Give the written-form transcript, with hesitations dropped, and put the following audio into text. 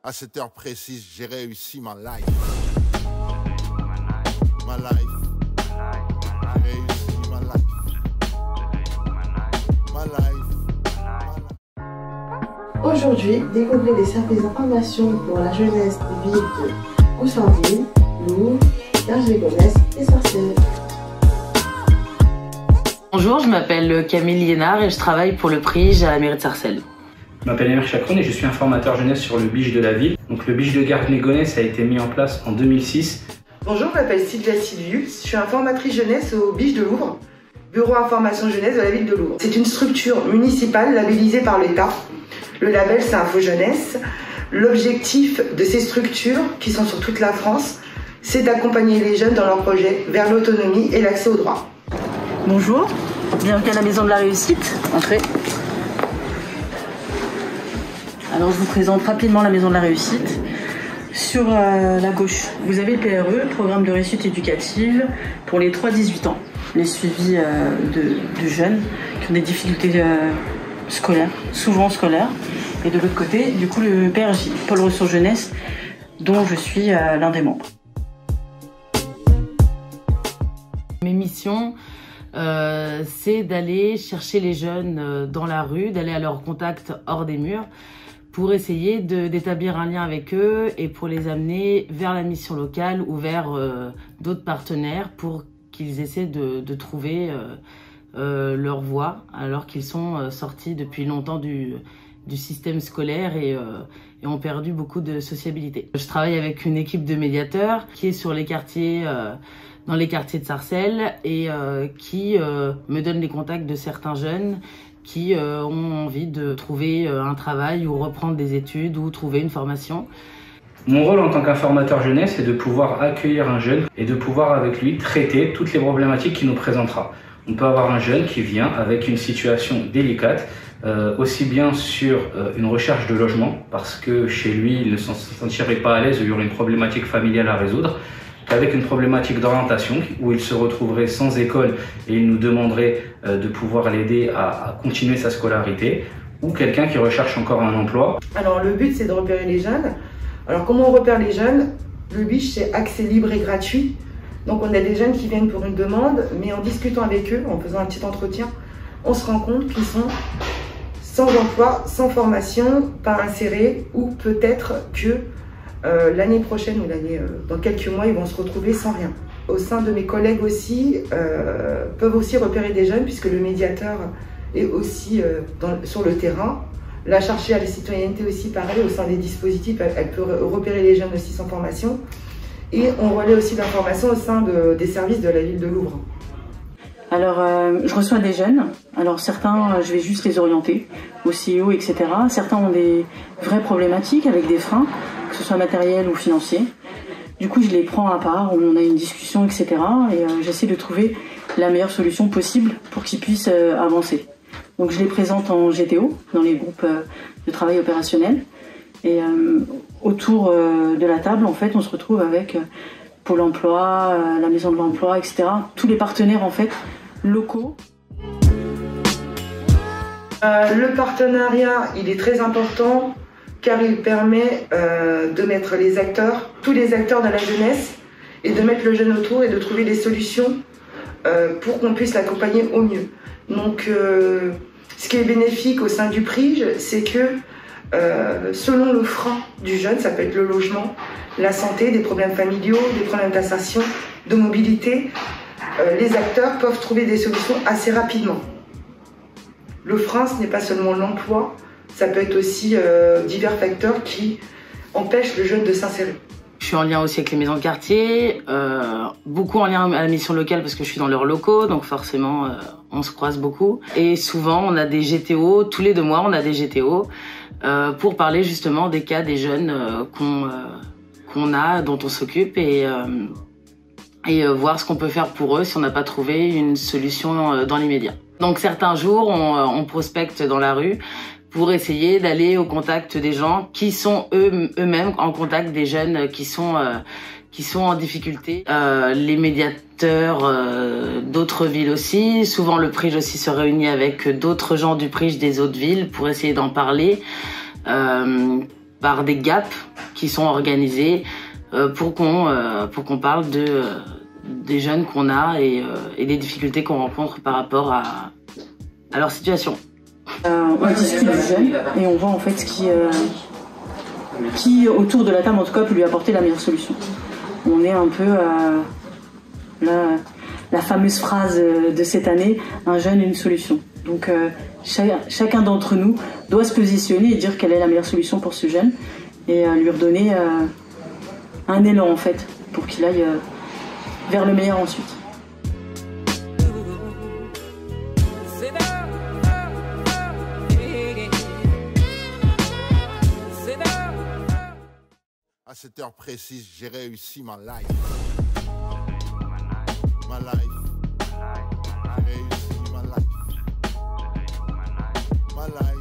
À cette heure précise, j'ai réussi ma life. Ma life. J'ai réussi ma life. Ma life. Aujourd'hui, découvrez les services d'information pour la jeunesse des villes de Goussainville, Lourdes, Garges-les-Gonesse et Sarcelles. Bonjour, je m'appelle Camille Liénard et je travaille pour le PRIGE à la mairie de Sarcelles. Je m'appelle Emir Chakroun et je suis un formateur jeunesse sur le BIJ de la ville. Donc le BIJ de Garges-les-Gonesse a été mis en place en 2006. Bonjour, je m'appelle Sylvia Silvius, je suis informatrice jeunesse au BIJ de Louvres, Bureau Information Jeunesse de la ville de Louvres. C'est une structure municipale labellisée par l'État. Le label, c'est Info Jeunesse. L'objectif de ces structures, qui sont sur toute la France, c'est d'accompagner les jeunes dans leurs projets vers l'autonomie et l'accès aux droits. Bonjour, bienvenue à la Maison de la Réussite. Entrez. Alors je vous présente rapidement la Maison de la Réussite. Sur la gauche, vous avez le PRE, Programme de réussite éducative pour les 3-18 ans. Les suivis de jeunes qui ont des difficultés scolaires, souvent scolaires. Et de l'autre côté, du coup, le PRJ, Pôle Ressources Jeunesse, dont je suis l'un des membres. Mes missions, c'est d'aller chercher les jeunes dans la rue, d'aller à leur contact hors des murs, pour essayer d'établir un lien avec eux et pour les amener vers la mission locale ou vers d'autres partenaires pour qu'ils essaient de trouver leur voie alors qu'ils sont sortis depuis longtemps du système scolaire et ont perdu beaucoup de sociabilité. Je travaille avec une équipe de médiateurs qui est sur les quartiers, dans les quartiers de Sarcelles et qui me donne les contacts de certains jeunes qui ont envie de trouver un travail ou reprendre des études ou trouver une formation. Mon rôle en tant qu'informateur jeunesse, c'est de pouvoir accueillir un jeune et de pouvoir avec lui traiter toutes les problématiques qu'il nous présentera. On peut avoir un jeune qui vient avec une situation délicate, aussi bien sur une recherche de logement, parce que chez lui, il ne se sentirait pas à l'aise, il y aurait une problématique familiale à résoudre, qu'avec une problématique d'orientation, où il se retrouverait sans école et il nous demanderait de pouvoir l'aider à continuer sa scolarité, ou quelqu'un qui recherche encore un emploi. Alors le but, c'est de repérer les jeunes. Alors comment on repère les jeunes? Le BIJ, c'est accès libre et gratuit. Donc on a des jeunes qui viennent pour une demande, mais en discutant avec eux, en faisant un petit entretien, on se rend compte qu'ils sont sans emploi, sans formation, pas insérés, ou peut-être que l'année prochaine ou dans quelques mois, ils vont se retrouver sans rien. Au sein de mes collègues aussi, peuvent aussi repérer des jeunes, puisque le médiateur est aussi sur le terrain. La chargée à la citoyenneté aussi, pareil, au sein des dispositifs, elle peut repérer les jeunes aussi sans formation. Et on relaie aussi l'information au sein des services de la ville de Louvres. Alors, je reçois des jeunes. Alors, certains, je vais juste les orienter au CEO, etc. Certains ont des vraies problématiques avec des freins, que ce soit matériel ou financier. Du coup, je les prends à part, où on a une discussion, etc. Et j'essaie de trouver la meilleure solution possible pour qu'ils puissent avancer. Donc, je les présente en GTO, dans les groupes de travail opérationnel. Et autour de la table, en fait, on se retrouve avec Pôle emploi, la Maison de l'emploi, etc. Tous les partenaires, en fait, locaux. Le partenariat, il est très important car il permet de mettre les acteurs, tous les acteurs de la jeunesse et de mettre le jeune autour et de trouver des solutions pour qu'on puisse l'accompagner au mieux. Donc, ce qui est bénéfique au sein du PRIGE, c'est que selon le frein du jeune, ça peut être le logement, la santé, des problèmes familiaux, des problèmes d'insertion, de mobilité, les acteurs peuvent trouver des solutions assez rapidement. Le frein, ce n'est pas seulement l'emploi, ça peut être aussi divers facteurs qui empêchent le jeune de s'insérer. Je suis en lien aussi avec les maisons de quartier, beaucoup en lien à la mission locale parce que je suis dans leurs locaux, donc forcément on se croise beaucoup. Et souvent on a des GTO, tous les 2 mois on a des GTO pour parler justement des cas des jeunes qu'on a, dont on s'occupe et voir ce qu'on peut faire pour eux si on n'a pas trouvé une solution dans l'immédiat. Donc certains jours on prospecte dans la rue pour essayer d'aller au contact des gens qui sont eux-mêmes en contact des jeunes qui sont en difficulté. Les médiateurs d'autres villes aussi. Souvent le PRIGE aussi se réunit avec d'autres gens du PRIGE des autres villes pour essayer d'en parler. par des gaps qui sont organisés pour qu'on parle des jeunes qu'on a et des difficultés qu'on rencontre par rapport à leur situation. On discute du jeune et on voit en fait qui autour de la table en tout cas peut lui apporter la meilleure solution. On est un peu la fameuse phrase de cette année, un jeune une solution. Donc chacun d'entre nous doit se positionner et dire quelle est la meilleure solution pour ce jeune et lui redonner un élan en fait pour qu'il aille vers le meilleur ensuite. À cette heure précise, j'ai réussi ma life. Ma life. J'ai réussi ma life. Ma life.